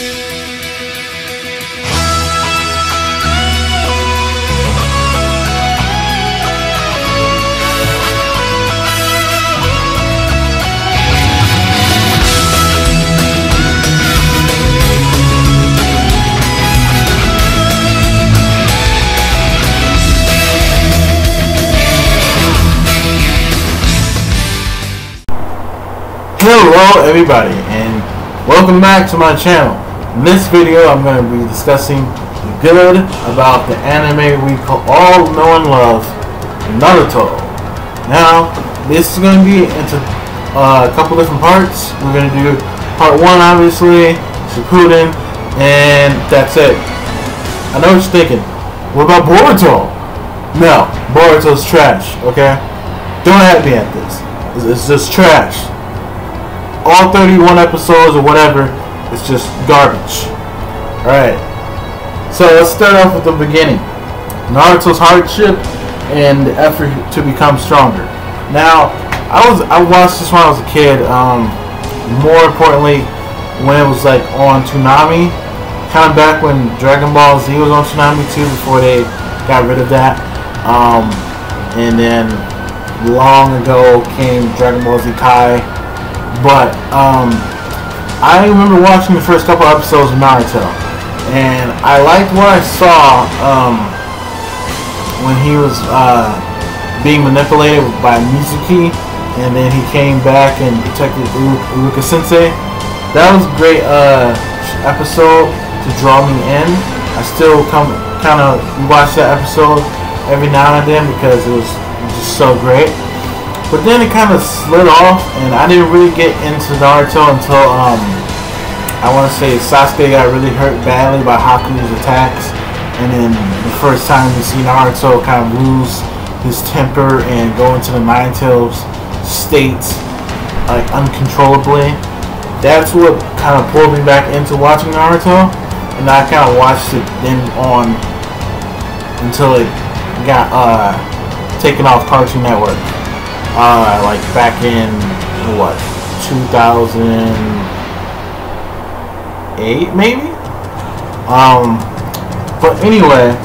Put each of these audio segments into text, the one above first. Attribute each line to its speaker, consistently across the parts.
Speaker 1: Hello everybody, and welcome back to my channel. In this video I'm going to be discussing the good about the anime we all know and love, Naruto. Now this is going to be into a couple different parts. We're going to do part 1 obviously, Shippuden, and that's it. I know what you're thinking, what about Boruto? No, Boruto's trash, okay? Don't at me at this. It's just trash. All 31 episodes or whatever, it's just garbage. Alright, so let's start off with the beginning. Naruto's hardship and the effort to become stronger. Now, I watched this when I was a kid. More importantly, when it was like on Toonami, kind of back when Dragon Ball Z was on Toonami too, before they got rid of that. And then long ago came Dragon Ball Z Kai. But I remember watching the first couple episodes of Naruto, and I liked what I saw when he was being manipulated by Mizuki, and then he came back and protected Uruka Sensei. That was a great episode to draw me in. I still kind of watch that episode every now and then because it was just so great. But then it kind of slid off, and I didn't really get into Naruto until, I want to say Sasuke got really hurt badly by Haku's attacks. And then the first time we see Naruto kind of lose his temper and go into the Nine Tails state, like, uncontrollably. That's what kind of pulled me back into watching Naruto. And I kind of watched it then on until it got taken off Cartoon Network. Like back in what, 2008 maybe. But anyway,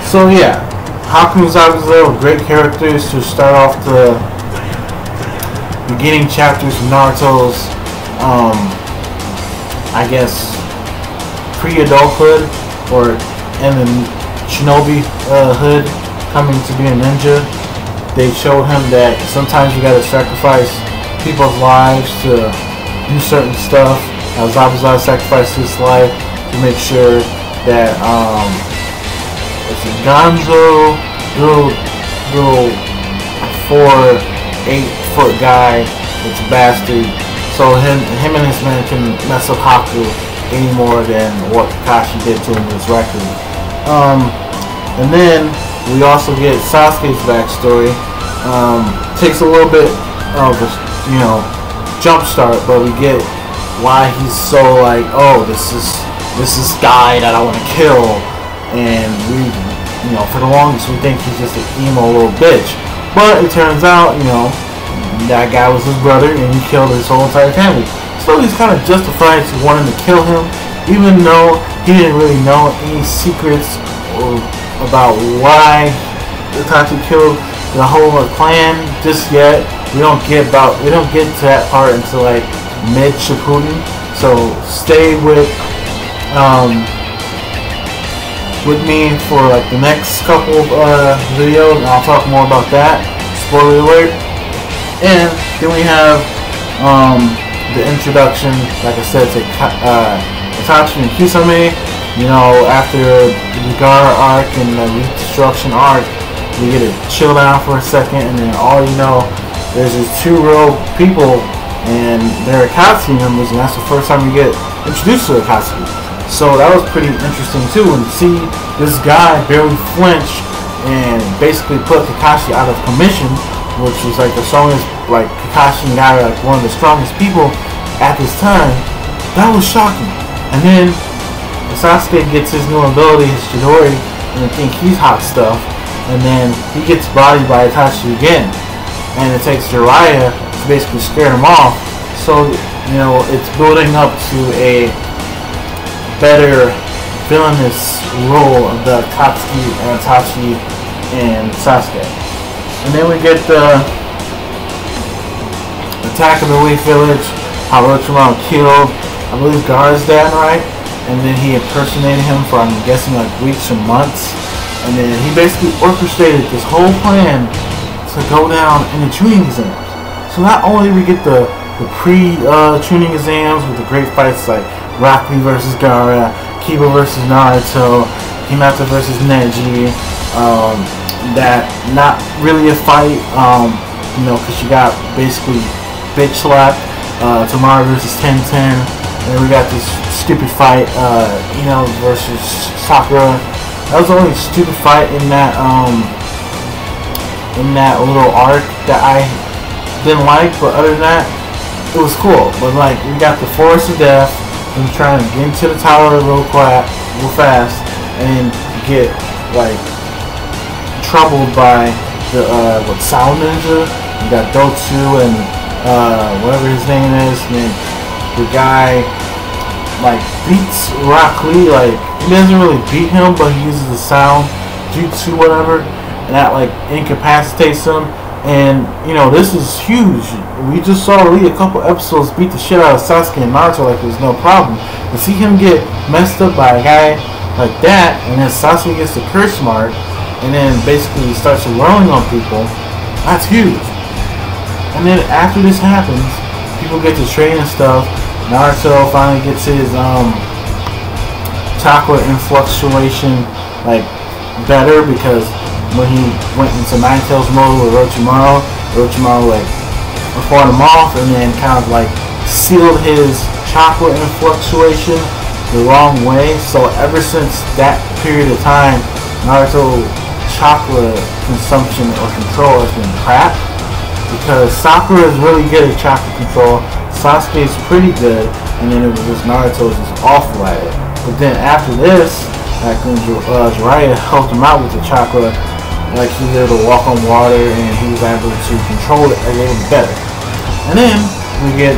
Speaker 1: so yeah, Haku's obviously were great characters to start off the beginning chapters of Naruto's I guess pre-adulthood, or in the shinobi hood, coming to be a ninja. They showed him that sometimes you gotta sacrifice people's lives to do certain stuff. Zabuza sacrificed his life to make sure that it's a Gonzo, little 4'8" guy, it's a bastard. So him and his men can mess up Haku any more than what Kakashi did to him in his record. And then we also get Sasuke's backstory. Takes a little bit of a, jump start, but we get why he's so like, oh, this is guy that I want to kill, and we, for the longest we think he's just an emo little bitch, but it turns out, that guy was his brother and he killed his whole entire family. So he's kind of justified to wanting to kill him, even though he didn't really know any secrets or about why Itachi killed the whole clan just yet. We don't get to that part until like mid Shippuden. So stay with me for like the next couple videos, and I'll talk more about that. Spoiler alert. And then we have the introduction, like I said, to Itachi and Kisame. After the Gar arc and the reconstruction arc, we get to chill down for a second, and then there's these two real people, and they're Akatsuki members, and that's the first time we get introduced to Akatsuki. So that was pretty interesting too, and see this guy barely flinch and basically put Kakashi out of commission, which was like the strongest, like Kakashi guy, like one of the strongest people at this time. That was shocking. And then Sasuke gets his new ability, his Chidori, and I think he's hot stuff. And then he gets bodied by Itachi again, and it takes Jiraiya to basically scare him off. So it's building up to a better villainous role of the Katsuki and Itachi and Sasuke. And then we get the attack of the Leaf Village, how Orochimaru killed, I believe, Gaara's dad, right? And then he impersonated him for, I'm guessing, like weeks or months. And then he basically orchestrated this whole plan to go down in the tuning exams. So not only we get the pre-tuning exams with the great fights like Rock Lee versus Gaara, Kiba versus Naruto, Hinata versus Neji, that not really a fight, you know, because you got basically bitch slapped, Tamara versus 10-10, and we got this stupid fight, you know, versus Sakura. That was the only stupid fight in that little arc that I didn't like, but other than that, it was cool. But like, we got the Forest of Death, and trying to get into the tower real fast, and then get like troubled by the Sound Ninja. You got Dotsu and whatever his name is, and then the guy like beats Rock Lee. Like, he doesn't really beat him, but he uses the sound jutsu, whatever, and that like incapacitates him. And you know, this is huge. We just saw Lee a couple episodes beat the shit out of Sasuke and Naruto like it was no problem. To see him get messed up by a guy like that, and then Sasuke gets the curse mark, and then basically starts rolling on people, that's huge. And then after this happens, people get to train and stuff. Naruto finally gets his chakra influxuation like better, because when he went into Nine Tails mode with Orochimaru like fought him off, and then kind of like sealed his chakra influxuation the wrong way. So ever since that period of time, Naruto chakra consumption or control has been crap, because Sakura is really good at chakra control, Sasuke is pretty good, and then it was just Naruto just awful at it. But then after this, like when Jiraiya helped him out with the chakra, like he was able to walk on water, and he was able to control it a little better. And then we get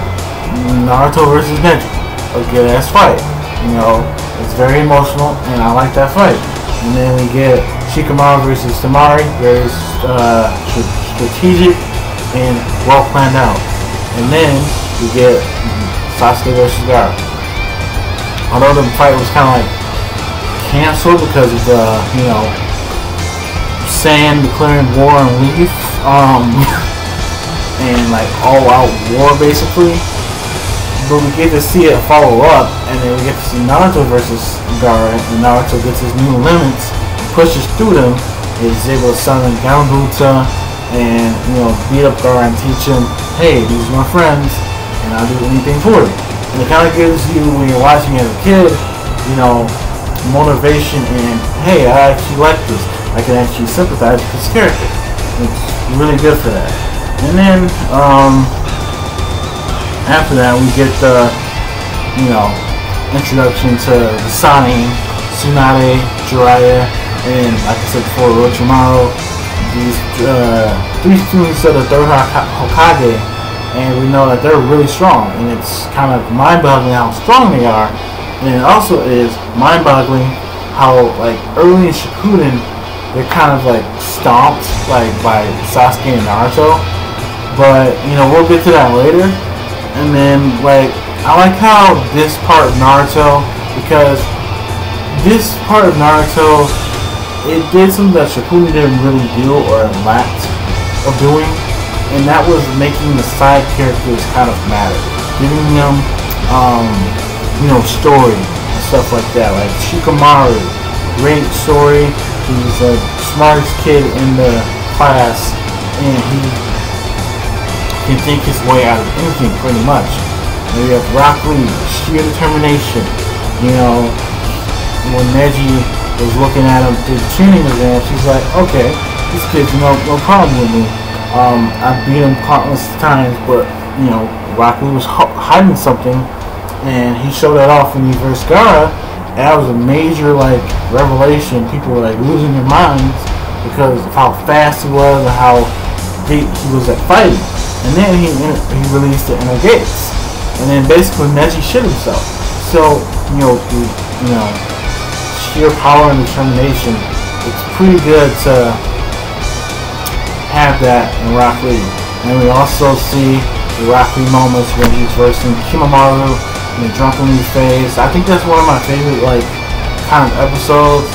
Speaker 1: Naruto versus Neji, a good ass fight. You know, it's very emotional, and I like that fight. And then we get Shikamaru versus Temari, very strategic and well planned out. And then we get Sasuke versus Gaara. Although the fight was kind of like canceled because of the, you know, Sand declaring war on Leaf, and like all-out war basically. But we get to see it follow up, and then we get to see Naruto versus Gaara, and Naruto gets his new limits, pushes through them, is able to summon Gambuta, and you know, beat up Gaara and teach him, hey, these are my friends, and I'll do anything for you. And it kind of gives you, when you're watching as a kid, you know, motivation and, hey, I actually like this. I can actually sympathize with this character. It's really good for that. And then, after that, we get the, you know, introduction to the Sanin, Tsunade, Jiraiya, and like I said before, Orochimaru. These three students of the third Hokage, and we know that they're really strong, and it's kind of mind-boggling how strong they are. And it also is mind-boggling how, like, early in Shippuden, they're kind of like stomped like by Sasuke and Naruto, but you know, we'll get to that later. And then like, I like how this part of Naruto, because this part of Naruto, it did something that Shippuden didn't really do or lacked of doing, and that was making the side characters kind of matter, giving them you know, story and stuff like that. Like Shikamaru, great story. He's the smartest kid in the class, and he can think his way out of anything pretty much. And we have Rock Lee, sheer determination. You know, when Neji was looking at him through the tuning exam, she's like, okay, this kid's no problem with me. I beat him countless times, but you know, Rock Lee was hiding something, and he showed that off when he versed Gaara. And that was a major like revelation. People were like losing their minds because of how fast he was and how deep he was at fighting. And then he released the Inner Gates, and then basically Neji shit himself. So you know, sheer power and determination, it's pretty good to have that in Rock Lee. And we also see the Rock Lee moments when he's versing Kimamaru in the Drunken Lee phase. I think that's one of my favorite kind of episodes.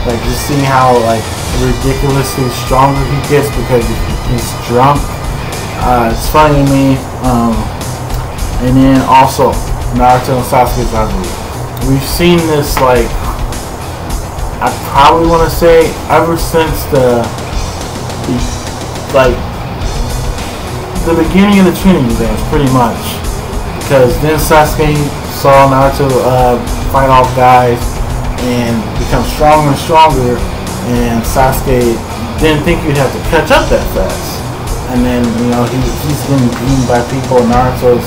Speaker 1: Just seeing how ridiculously stronger he gets because he's drunk. It's funny to me. And then also Naruto and Sasuke's rivalry. We've seen this I probably want to say ever since the beginning of the training exams, pretty much. Because then Sasuke saw Naruto fight off guys and become stronger and stronger, and Sasuke didn't think he'd have to catch up that fast. And then he's getting beaten by people. Naruto's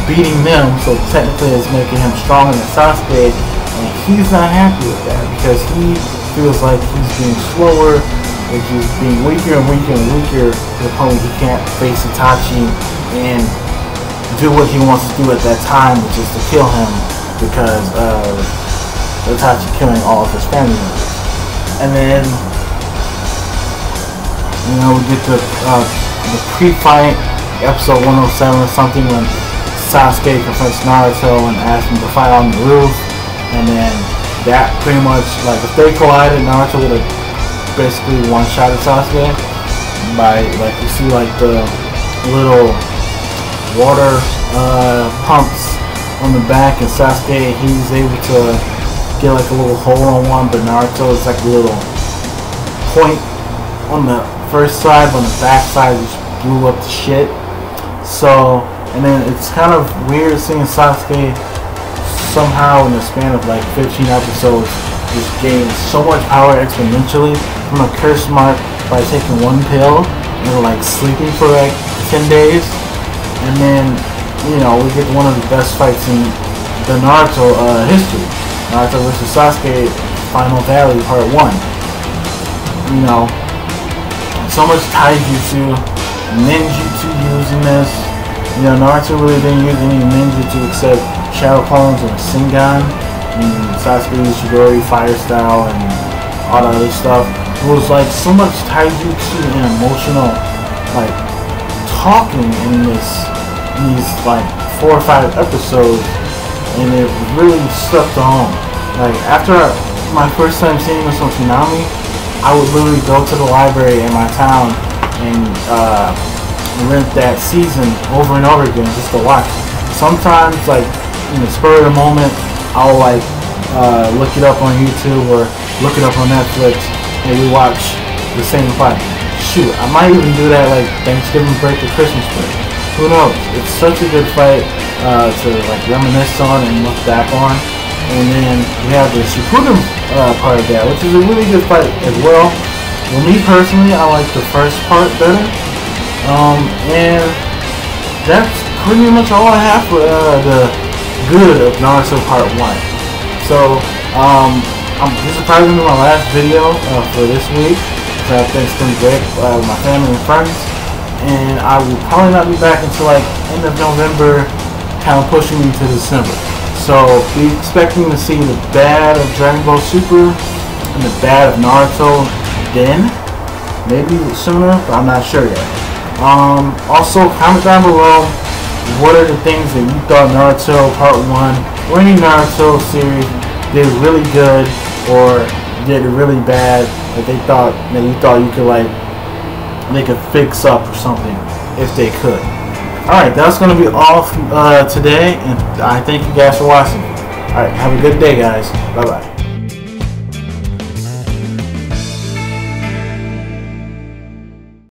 Speaker 1: beating them, so technically it's making him stronger than Sasuke, and he's not happy with that because he feels like he's being slower. He's being weaker and weaker and weaker to the point where he can't face Itachi and do what he wants to do at that time, which is to kill him because of Itachi killing all of his family members. And then we get the pre-fight episode 107 or something when Sasuke confronts Naruto and asks him to fight on the roof, and then that pretty much if they collided, Naruto would have basically one-shot at Sasuke by you see the little water pumps on the back, and Sasuke he's able to get a little hole on one, but Naruto is a little point on the first side, but on the back side just blew up to shit. So, and then it's kind of weird seeing Sasuke somehow in the span of 15 episodes just gain so much power exponentially from a curse mark by taking one pill and sleeping for 10 days. And then we get one of the best fights in the Naruto history, Naruto vs Sasuke Final Valley Part 1. So much taijutsu, ninjutsu using this. Naruto really didn't use any ninjutsu except Shadow Clones and Sengan, and Sasuke used Shigori, Fire Style, and all that other stuff. It was so much taijutsu and emotional talking in these 4 or 5 episodes, and it really stuck to home. After my first time seeing this on Tsunami, I would literally go to the library in my town and rent that season over and over again just to watch. Sometimes in the spur of the moment, I'll look it up on YouTube or look it up on Netflix and we watch the same fight. Shoot, I might even do that Thanksgiving break or Christmas break. Who knows? It's such a good fight to reminisce on and look back on. And then we have the Shippuden part of that, which is a really good fight as well. Well, me personally, I like the first part better. And that's pretty much all I have for the good of Naruto Part 1. So, this is probably going to be my last video for this week. So I have Thanksgiving break with my family and friends. And I will probably not be back until end of November, kind of pushing into December. So be expecting to see the bad of Dragon Ball Super and the bad of Naruto then. Maybe sooner, but I'm not sure yet. Also, comment down below what are the things that you thought Naruto Part 1 or any Naruto series did really good or did really bad that you thought you could they could fix up or something if they could. Alright, that's going to be all today, and I thank you guys for watching. Alright, have a good day, guys. Bye-bye.